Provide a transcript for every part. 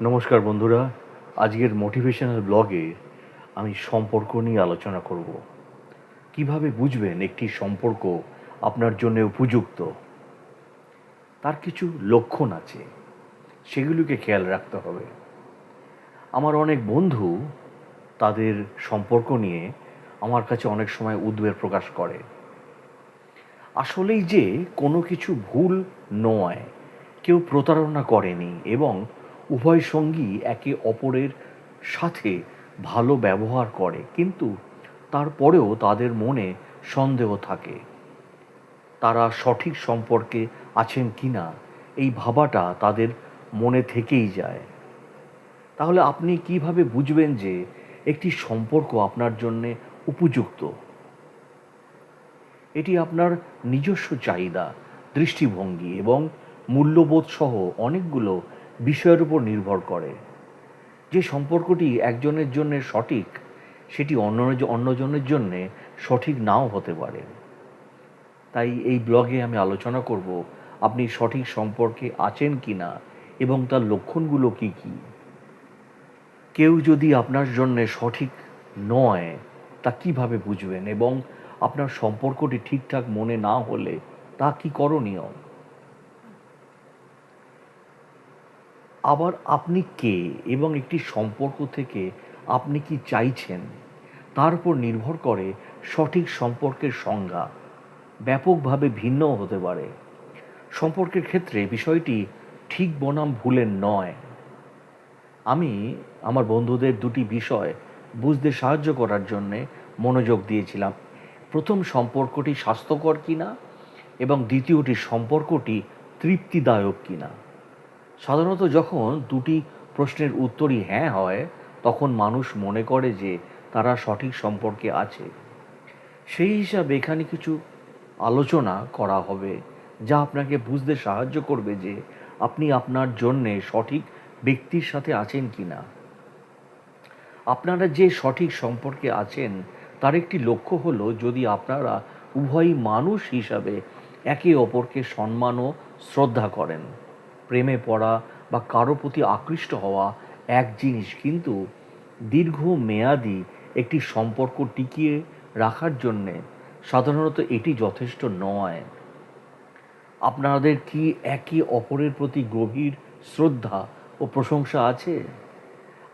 নমস্কার বন্ধুরা। আজকের মোটিভেশনাল ব্লগে আমি সম্পর্ক নিয়ে আলোচনা করব। কিভাবে বুঝবেন একটি সম্পর্ক আপনার জন্য উপযুক্ত? তার কিছু লক্ষণ আছে, সেগুলোকে খেয়াল রাখতে হবে। আমার অনেক বন্ধু তাদের সম্পর্ক নিয়ে আমার কাছে অনেক সময় উদ্বেগ প্রকাশ করে। আসলেই যে কোনো কিছু ভুল নয়, কেউ প্রতারণা করেনি এবং উভয় সঙ্গী একে অপরের সাথে ভালো ব্যবহার করে, কিন্তু তারপরেও তাদের মনে সন্দেহ থাকে। তারা সঠিক সম্পর্কে আছেন কিনা এই ভাবাটা তাদের মনে থেকেই যায়। তাহলে আপনি কিভাবে বুঝবেন যে একটি সম্পর্ক আপনার জন্যে উপযুক্ত? এটি আপনার নিজস্ব চাহিদা, দৃষ্টিভঙ্গি এবং মূল্যবোধ সহ অনেকগুলো বিষয়ের উপর নির্ভর করে। যে সম্পর্কটি একজনের জন্য সঠিক, সেটি অন্যজনের জন্যে সঠিক নাও হতে পারে। তাই এই ব্লগে আমি আলোচনা করব আপনি সঠিক সম্পর্কে আছেন কিনা এবং তার লক্ষণগুলো কি কি। কেউ যদি আপনার জন্যে সঠিক নয়, তা কিভাবে বুঝবেন? এবং আপনার সম্পর্কটি ঠিকঠাক মনে না হলে তা কি করণীয়? আবার আপনি কে এবং একটি সম্পর্ক থেকে আপনি কি চাইছেন, তার উপর নির্ভর করে সঠিক সম্পর্কের সংজ্ঞা ব্যাপকভাবে ভিন্নও হতে পারে। সম্পর্কের ক্ষেত্রে বিষয়টি ঠিক বনাম ভুলের নয়। আমি আমার বন্ধুদের দুটি বিষয় বুঝতে সাহায্য করার জন্যে মনোযোগ দিয়েছিলাম। প্রথম, সম্পর্কটি স্বাস্থ্যকর কিনা, এবং দ্বিতীয়টি, সম্পর্কটি তৃপ্তিদায়ক কিনা। সাধারণত যখন দুটি প্রশ্নের উত্তরই হ্যাঁ হয়, তখন মানুষ মনে করে যে তারা সঠিক সম্পর্কে আছে। সেই হিসাবে এখানে কিছু আলোচনা করা হবে যা আপনাকে বুঝতে সাহায্য করবে যে আপনি আপনার জন্যে সঠিক ব্যক্তির সাথে আছেন কিনা। আপনারা যে সঠিক সম্পর্কে আছেন তার একটি লক্ষ্য হলো, যদি আপনারা উভয়ই মানুষ হিসাবে একে অপরকে সম্মান ও শ্রদ্ধা করেন। প্রেমে পড়া বা কারো প্রতি আকৃষ্ট হওয়া এক জিনিস, কিন্তু দীর্ঘমেয়াদী একটি সম্পর্ক টিকিয়ে রাখার জন্যে সাধারণত এটি যথেষ্ট নয়। আপনাদের কি একে অপরের প্রতি গভীর শ্রদ্ধা ও প্রশংসা আছে?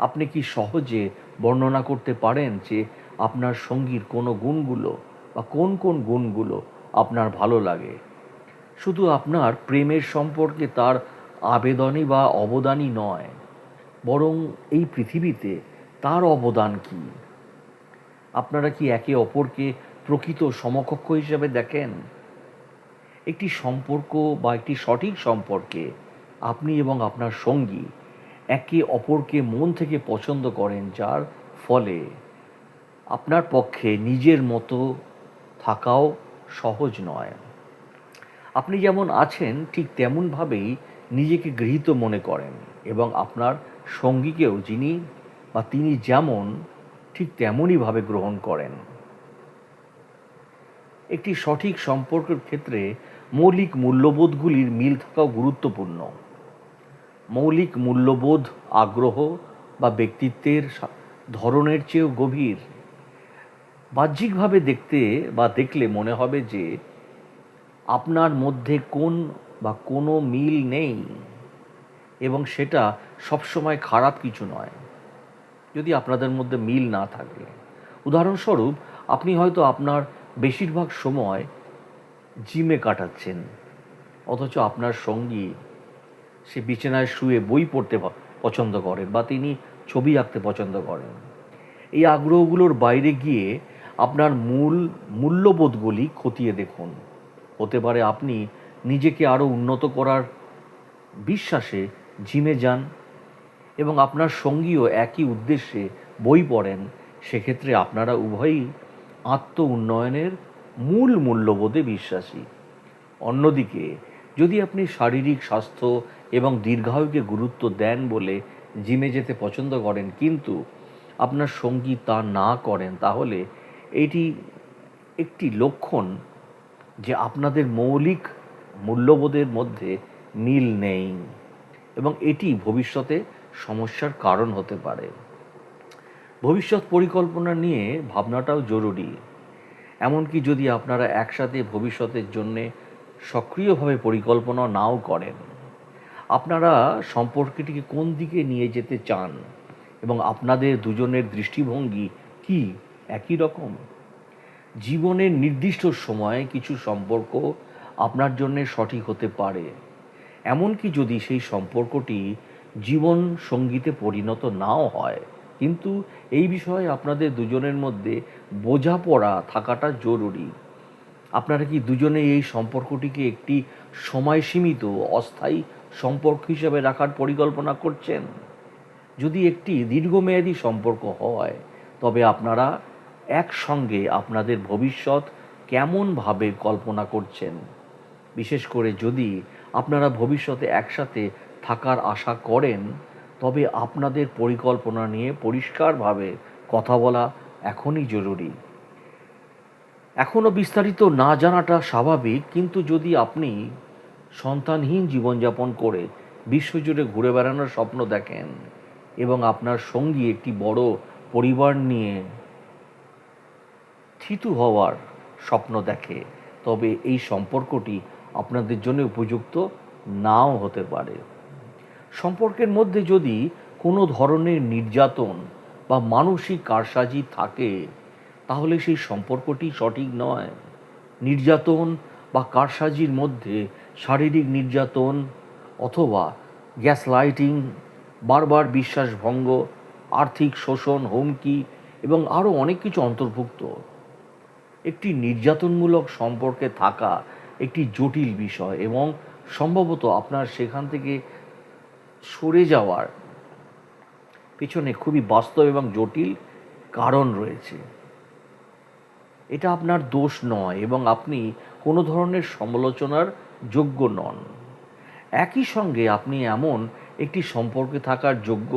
আপনি কি সহজে বর্ণনা করতে পারেন যে আপনার সঙ্গীর কোনো গুণগুলো বা কোন কোন গুণগুলো আপনার ভালো লাগে? শুধু আপনার প্রেমের সম্পর্কে তার আবেদনই বা অবদানই নয়, বরং এই পৃথিবীতে তার অবদান কী? আপনারা কি একে অপরকে প্রকৃত সমকক্ষ হিসেবে দেখেন? একটি সম্পর্ক বা একটি সঠিক সম্পর্কে আপনি এবং আপনার সঙ্গী একে অপরকে মন থেকে পছন্দ করেন, যার ফলে আপনার পক্ষে নিজের মতো থাকাও সহজ নয়। আপনি যেমন আছেন ঠিক তেমনভাবেই নিজেকে গৃহীত মনে করেন, এবং আপনার সঙ্গীকেও যিনি বা তিনি যেমন ঠিক তেমনইভাবে গ্রহণ করেন। একটি সঠিক সম্পর্কের ক্ষেত্রে মৌলিক মূল্যবোধগুলির মিল থাকাও গুরুত্বপূর্ণ। মৌলিক মূল্যবোধ আগ্রহ বা ব্যক্তিত্বের ধরনের চেয়েও গভীর। বাহ্যিকভাবে দেখলে মনে হবে যে আপনার মধ্যে কোনো মিল নেই, এবং সেটা সবসময় খারাপ কিছু নয় যদি আপনাদের মধ্যে মিল না থাকে। উদাহরণস্বরূপ, আপনি হয়তো আপনার বেশিরভাগ সময় জিমে কাটাচ্ছেন, অথচ আপনার সঙ্গী সে বিছানায় শুয়ে বই পড়তে পছন্দ করেন, বা তিনি ছবি আঁকতে পছন্দ করেন। এই আগ্রহগুলোর বাইরে গিয়ে আপনার মূল্যবোধগুলি খতিয়ে দেখুন। হতে পারে আপনি নিজেকে আরও উন্নত করার বিশ্বাসে জিমে যান, এবং আপনার সঙ্গীও একই উদ্দেশ্যে বই পড়েন। সেক্ষেত্রে আপনারা উভয়ই আত্ম উন্নয়নের মূল মূল্যবোধে বিশ্বাসী। অন্যদিকে, যদি আপনি শারীরিক স্বাস্থ্য এবং দীর্ঘায়ুকে গুরুত্ব দেন বলে জিমে যেতে পছন্দ করেন, কিন্তু আপনার সঙ্গী তা না করেন, তাহলে এটি একটি লক্ষণ যে আপনাদের মৌলিক মূল্যবোধের মধ্যে মিল নেই, এবং এটি ভবিষ্যতে সমস্যার কারণ হতে পারে। ভবিষ্যৎ পরিকল্পনা নিয়ে ভাবনাটাও জরুরি। এমনকি যদি আপনারা একসাথে ভবিষ্যতের জন্যে সক্রিয়ভাবে পরিকল্পনা নাও করেন, আপনারা সম্পর্কটিকে কোন দিকে নিয়ে যেতে চান এবং আপনাদের দুজনের দৃষ্টিভঙ্গি কি একই রকম? জীবনের নির্দিষ্ট সময়ে কিছু সম্পর্ক আপনার জন্য সঠিক হতে পারে, এমনকি যদি সেই সম্পর্কটি জীবন সঙ্গীতে পরিণত নাও হয়, কিন্তু এই বিষয়ে আপনাদের দুজনের মধ্যে বোঝাপড়া থাকাটা জরুরি। আপনারা কি দুজনে এই সম্পর্কটিকে একটি সময়সীমিত অস্থায়ী সম্পর্ক হিসেবে রাখার পরিকল্পনা করছেন? যদি একটি দীর্ঘমেয়াদী সম্পর্ক হয়, তবে আপনারা একসঙ্গে আপনাদের ভবিষ্যৎ কেমনভাবে কল্পনা করছেন? বিশেষ করে যদি আপনারা ভবিষ্যতে একসাথে থাকার আশা করেন, তবে আপনাদের পরিকল্পনা নিয়ে পরিষ্কারভাবে কথা বলা এখনই জরুরি। এখনও বিস্তারিত না জানাটা স্বাভাবিক, কিন্তু যদি আপনি সন্তানহীন জীবনযাপন করে বিশ্বজুড়ে ঘুরে বেড়ানোর স্বপ্ন দেখেন এবং আপনার সঙ্গী একটি বড় পরিবার নিয়ে থিতু হওয়ার স্বপ্ন দেখে, তবে এই সম্পর্কটি আপনাদের জন্য উপযুক্ত নাও হতে পারে। সম্পর্কের মধ্যে যদি কোনো ধরনের নির্যাতন বা মানসিক কারসাজি থাকে, তাহলে সেই সম্পর্কটি সঠিক নয়। নির্যাতন বা কারসাজির মধ্যে শারীরিক নির্যাতন অথবা গ্যাসলাইটিং, বারবার বিশ্বাসভঙ্গ, আর্থিক শোষণ, হুমকি এবং আরও অনেক কিছু অন্তর্ভুক্ত। একটি নির্যাতনমূলক সম্পর্কে থাকা একটি জটিল বিষয় এবং সম্ভবত আপনার সেখান থেকে সরে যাওয়ার পেছনে খুবই বাস্তব এবং জটিল কারণ রয়েছে। এটা আপনার দোষ নয় এবং আপনি কোনো ধরনের সমালোচনার যোগ্য নন। একই সঙ্গে আপনি এমন একটি সম্পর্কে থাকার যোগ্য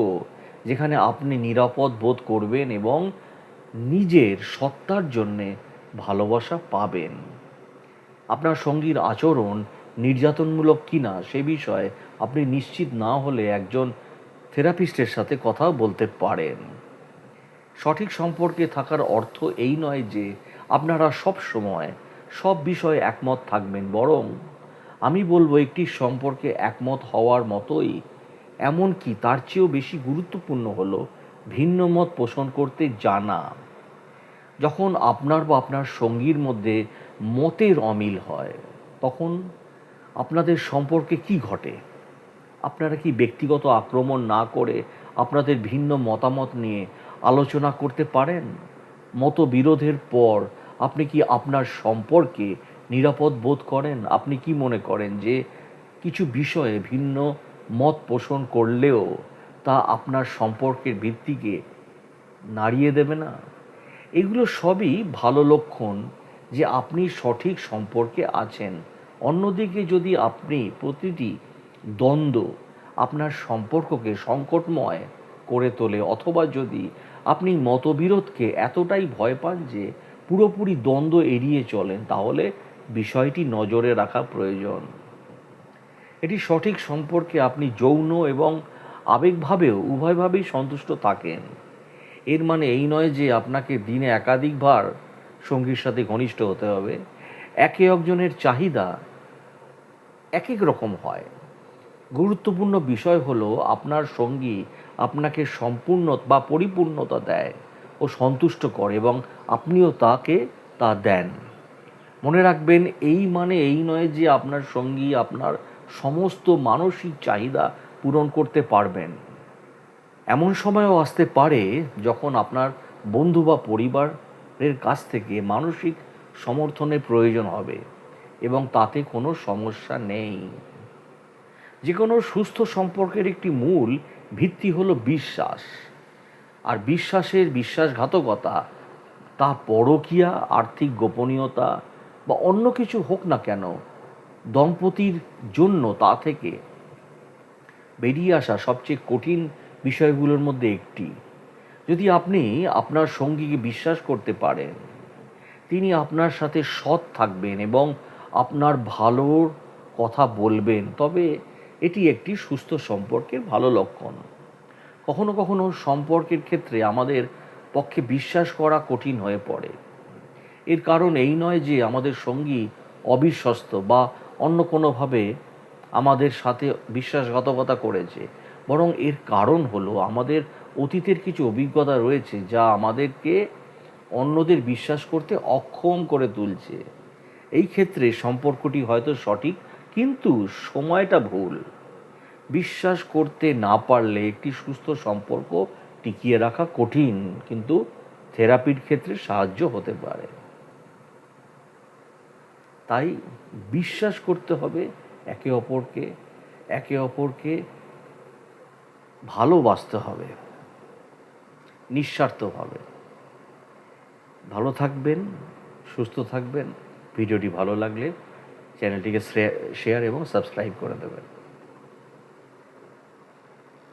যেখানে আপনি নিরাপদ বোধ করবেন এবং নিজের সত্তার জন্যে ভালোবাসা পাবেন। আপনার সঙ্গীর আচরণ নির্যাতনমূলক কিনা সে বিষয়ে আপনি নিশ্চিত না হলে একজন থেরাপিস্টের সাথে কথা বলতে পারেন। সঠিক সম্পর্কে থাকার অর্থ এই নয় যে আপনারা সব সময় সব বিষয়ে একমত থাকবেন, বরং আমি বলবো একটি সম্পর্কে একমত হওয়ার মতোই, এমনকি তার চেয়েও বেশি গুরুত্বপূর্ণ হলো ভিন্ন মত পোষণ করতে জানা। যখন আপনার বা আপনার সঙ্গীর মধ্যে মতের অমিল হয়, তখন আপনাদের সম্পর্কে কি ঘটে? আপনারা কি ব্যক্তিগত আক্রমণ না করে আপনাদের ভিন্ন মতামত নিয়ে আলোচনা করতে পারেন? মতবিরোধের পর আপনি কি আপনার সম্পর্কে নিরাপদ বোধ করেন? আপনি কি মনে করেন যে কিছু বিষয়ে ভিন্ন মত পোষণ করলেও তা আপনার সম্পর্কের ভিত্তিকে নাড়িয়ে দেবে না? এগুলো সবই ভালো লক্ষণ যে আপনি সঠিক সম্পর্কে আছেন। অন্যদিকে যদি আপনি প্রতিটি দ্বন্দ্ব আপনার সম্পর্ককে সংকটময় করে তোলে, অথবা যদি আপনি মতবিরোধকে এতটাই ভয় পান যে পুরোপুরি দ্বন্দ্ব এড়িয়ে চলেন, তাহলে বিষয়টি নজরে রাখা প্রয়োজন। এটি সঠিক সম্পর্কে আপনি যৌন এবং আবেগভাবেও উভয়ভাবেই সন্তুষ্ট থাকেন। এর মানে এই নয় যে আপনাকে দিনে একাধিকবার সঙ্গীর সাথে ঘনিষ্ঠ হতে হবে। একে একজনের চাহিদা এক এক রকম হয়। গুরুত্বপূর্ণ বিষয় হলো আপনার সঙ্গী আপনাকে সম্পূর্ণ বা পরিপূর্ণতা দেয় ও সন্তুষ্ট করে এবং আপনিও তাকে তা দেন। মনে রাখবেন, এই মানে এই নয় যে আপনার সঙ্গী আপনার সমস্ত মানসিক চাহিদা পূরণ করতে পারবেন। এমন সময়ও আসতে পারে যখন আপনার বন্ধু বা পরিবারের কাছ থেকে মানসিক সমর্থনের প্রয়োজন হবে এবং তাতে কোনো সমস্যা নেই। যে কোনো সুস্থ সম্পর্কের একটি মূল ভিত্তি হলো বিশ্বাস, আর বিশ্বাসের বিশ্বাসঘাতকতা, তা পরকীয়া, আর্থিক গোপনীয়তা বা অন্য কিছু হোক না কেন, দম্পতির জন্য তা থেকে বেরিয়ে আসা সবচেয়ে কঠিন বিষয়গুলোর মধ্যে একটি। যদি আপনি আপনার সঙ্গীকে বিশ্বাস করতে পারেন, তিনি আপনার সাথে সৎ থাকবেন এবং আপনার ভালোর কথা বলবেন, তবে এটি একটি সুস্থ সম্পর্কের ভালো লক্ষণ। কখনো কখনো সম্পর্কের ক্ষেত্রে আমাদের পক্ষে বিশ্বাস করা কঠিন হয়ে পড়ে। এর কারণ এই নয় যে আমাদের সঙ্গী অবিশ্বস্ত বা অন্য কোনোভাবে আমাদের সাথে বিশ্বাসঘাতকতা করেছে, বরং এর কারণ হলো আমাদের অতীতের কিছু অভিজ্ঞতা রয়েছে যা আমাদেরকে অন্যদের বিশ্বাস করতে অক্ষম করে তুলছে। এই ক্ষেত্রে সম্পর্কটি হয়তো সঠিক, কিন্তু সময়টা ভুল। বিশ্বাস করতে না পারলে একটি সুস্থ সম্পর্ক টিকিয়ে রাখা কঠিন, কিন্তু থেরাপির ক্ষেত্রে সাহায্য হতে পারে। তাই বিশ্বাস করতে হবে একে অপরকে, একে অপরকে ভালোবাসতে হবে নিঃস্বার্থভাবে। ভালো থাকবেন, সুস্থ থাকবেন। ভিডিওটি ভালো লাগলে চ্যানেলটিকে শেয়ার এবং সাবস্ক্রাইব করে দেবেন।